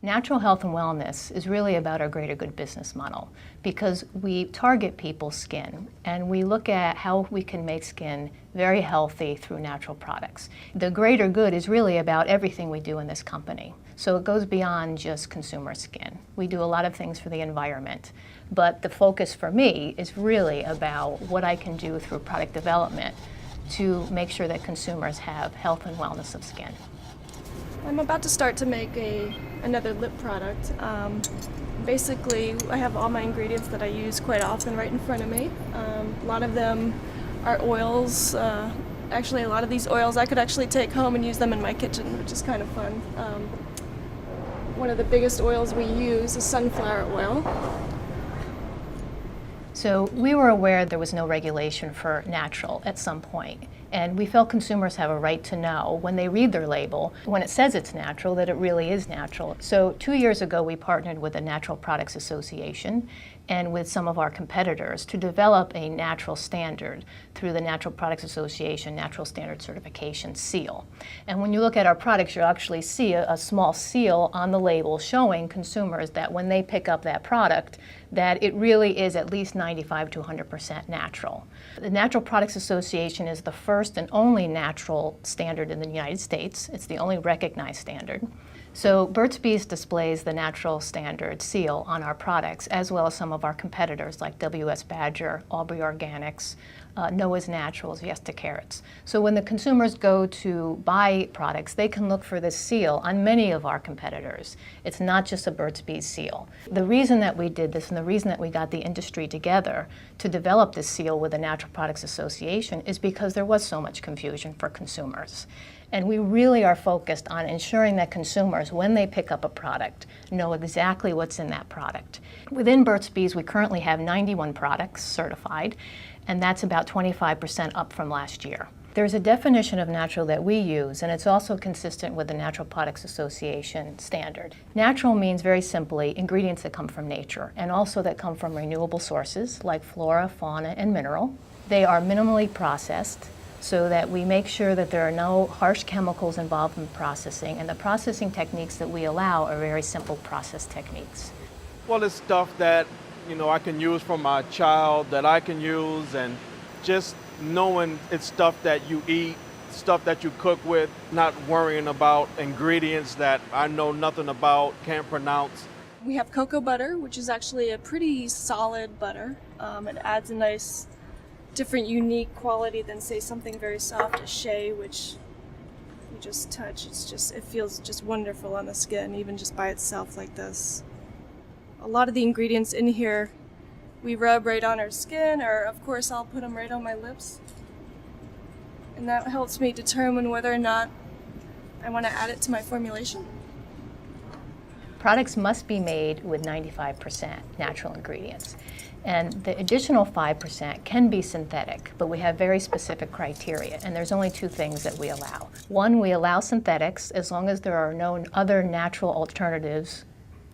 Natural health and wellness is really about our greater good business model because we target people's skin and we look at how we can make skin very healthy through natural products. The greater good is really about everything we do in this company. So it goes beyond just consumer skin. We do a lot of things for the environment, but the focus for me is really about what I can do through product development to make sure that consumers have health and wellness of skin. I'm about to start to make another lip product. Basically, I have all my ingredients that I use quite often right in front of me. A lot of them are oils. Actually, a lot of these oils I could actually take home and use them in my kitchen, which is kind of fun. One of the biggest oils we use is sunflower oil. So we were aware there was no regulation for natural at some point, and we felt consumers have a right to know when they read their label, when it says it's natural, that it really is natural. So 2 years ago we partnered with the Natural Products Association and with some of our competitors to develop a natural standard through the Natural Products Association Natural Standard Certification seal. And when you look at our products, you'll actually see a small seal on the label showing consumers that when they pick up that product, that it really is at least 95 to 100% natural. The Natural Products Association is the first and only natural standard in the United States. It's the only recognized standard. So Burt's Bees displays the natural standard seal on our products, as well as some of our competitors like WS Badger, Aubrey Organics, Noah's Naturals, Yes to Carrots. So when the consumers go to buy products, they can look for this seal on many of our competitors. It's not just a Burt's Bees seal. The reason that we did this and the reason that we got the industry together to develop this seal with the Natural Products Association is because there was so much confusion for consumers. And we really are focused on ensuring that consumers, when they pick up a product, know exactly what's in that product. Within Burt's Bees, we currently have 91 products certified, and that's about 25% up from last year. There's a definition of natural that we use, and it's also consistent with the Natural Products Association standard. Natural means very simply ingredients that come from nature, and also that come from renewable sources like flora, fauna, and mineral. They are minimally processed, so that we make sure that there are no harsh chemicals involved in processing, and the processing techniques that we allow are very simple process techniques. Well, it's stuff that, I can use for my child, that I can use, and just knowing it's stuff that you eat, stuff that you cook with, not worrying about ingredients that I know nothing about, can't pronounce. We have cocoa butter, which is actually a pretty solid butter. It adds a nice different unique quality than say something very soft as shea, which you just touch. It feels just wonderful on the skin, even just by itself like this. A lot of the ingredients in here we rub right on our skin, or of course I'll put them right on my lips. And that helps me determine whether or not I want to add it to my formulation. Products must be made with 95% natural ingredients. And the additional 5% can be synthetic, but we have very specific criteria, and there's only two things that we allow. One, we allow synthetics as long as there are no other natural alternatives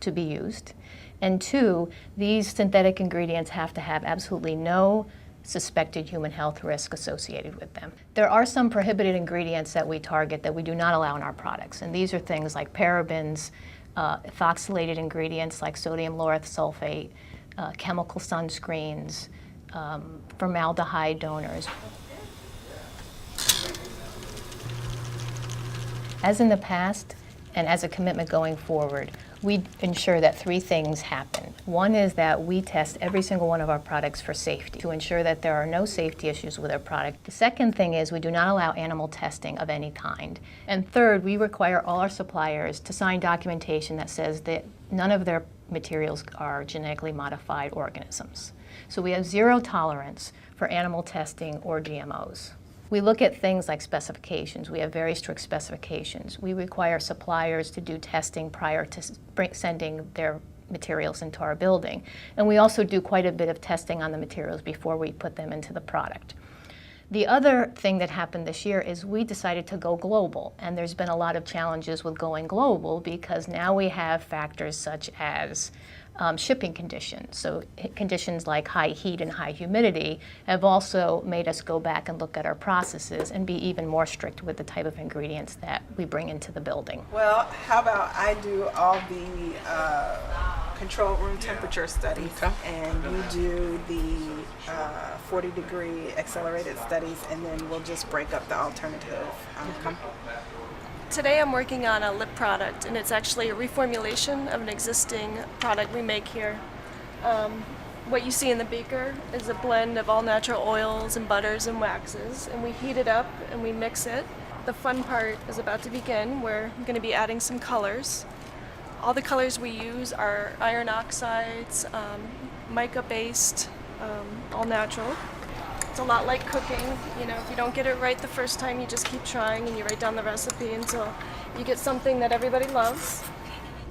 to be used. And two, these synthetic ingredients have to have absolutely no suspected human health risk associated with them. There are some prohibited ingredients that we target that we do not allow in our products, and these are things like parabens, ethoxylated ingredients like sodium lauryl sulfate, chemical sunscreens, formaldehyde donors. As in the past, and as a commitment going forward, we ensure that three things happen. One is that we test every single one of our products for safety to ensure that there are no safety issues with our product. The second thing is we do not allow animal testing of any kind. And third, we require all our suppliers to sign documentation that says that none of their materials are genetically modified organisms. So we have zero tolerance for animal testing or GMOs. We look at things like specifications. We have very strict specifications. We require suppliers to do testing prior to sending their materials into our building. And we also do quite a bit of testing on the materials before we put them into the product. The other thing that happened this year is we decided to go global, and there's been a lot of challenges with going global because now we have factors such as shipping conditions. So conditions like high heat and high humidity have also made us go back and look at our processes and be even more strict with the type of ingredients that we bring into the building. Well, how about I do all the control room temperature studies, and you do the 40-degree accelerated studies, and then we'll just break up the alternative. Today I'm working on a lip product, and it's actually a reformulation of an existing product we make here. What you see in the beaker is a blend of all natural oils and butters and waxes, and we heat it up and we mix it. The fun part is about to begin. We're going to be adding some colors. All the colors we use are iron oxides, mica-based, all natural. It's a lot like cooking. You know, if you don't get it right the first time, you just keep trying and you write down the recipe until you get something that everybody loves.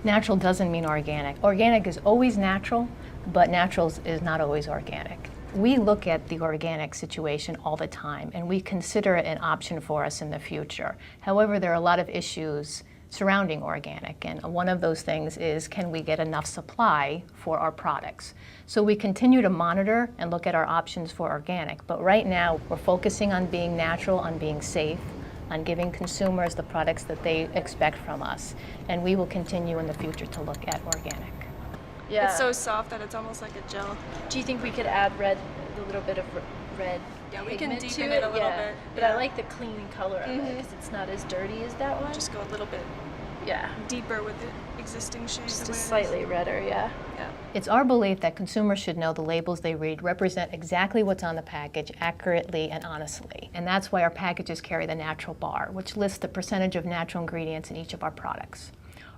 Natural doesn't mean organic. Organic is always natural, but natural is not always organic. We look at the organic situation all the time, and we consider it an option for us in the future. However, there are a lot of issues surrounding organic, and one of those things is, can we get enough supply for our products? So we continue to monitor and look at our options for organic, but right now we're focusing on being natural, on being safe, on giving consumers the products that they expect from us, and we will continue in the future to look at organic. Yeah. It's so soft that it's almost like a gel. Do you think we could add a little bit of red Yeah, we can pigment deepen to it a little yeah. bit. But Yeah. I like the clean color of it because it's not as dirty as that one. Just go a little bit yeah, deeper with the existing shade. just the way it is. slightly redder, yeah. Yeah. It's our belief that consumers should know the labels they read represent exactly what's on the package accurately and honestly. And that's why our packages carry the natural bar, which lists the percentage of natural ingredients in each of our products.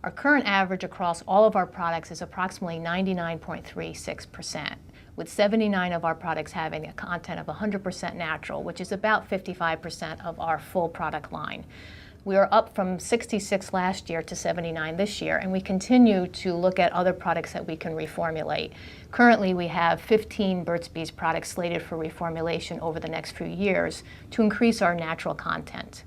Our current average across all of our products is approximately 99.36%, with 79 of our products having a content of 100% natural, which is about 55% of our full product line. We are up from 66 last year to 79 this year, and we continue to look at other products that we can reformulate. Currently, we have 15 Burt's Bees products slated for reformulation over the next few years to increase our natural content.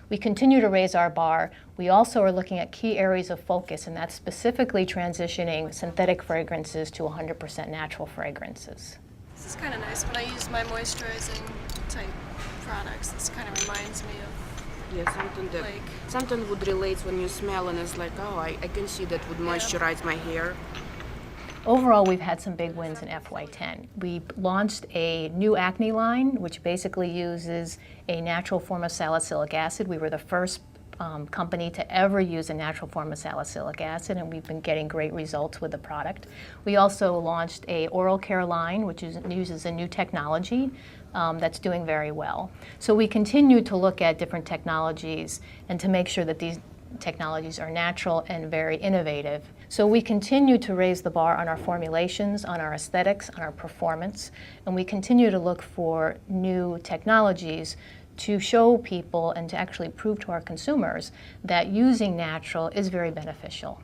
We continue to raise our bar. We also are looking at key areas of focus, and that's specifically transitioning synthetic fragrances to 100% natural fragrances. This is kind of nice. When I use my moisturizing type products, this kind of reminds me of Yeah, something would relate when you smell, and it's like, oh, I can see that would moisturize my hair. Overall, we've had some big wins in FY10. We launched a new acne line, which basically uses a natural form of salicylic acid. We were the first company to ever use a natural form of salicylic acid, and we've been getting great results with the product. We also launched a oral care line, which uses a new technology that's doing very well. So we continue to look at different technologies and to make sure that these technologies are natural and very innovative. So we continue to raise the bar on our formulations, on our aesthetics, on our performance, and we continue to look for new technologies to show people and to actually prove to our consumers that using natural is very beneficial.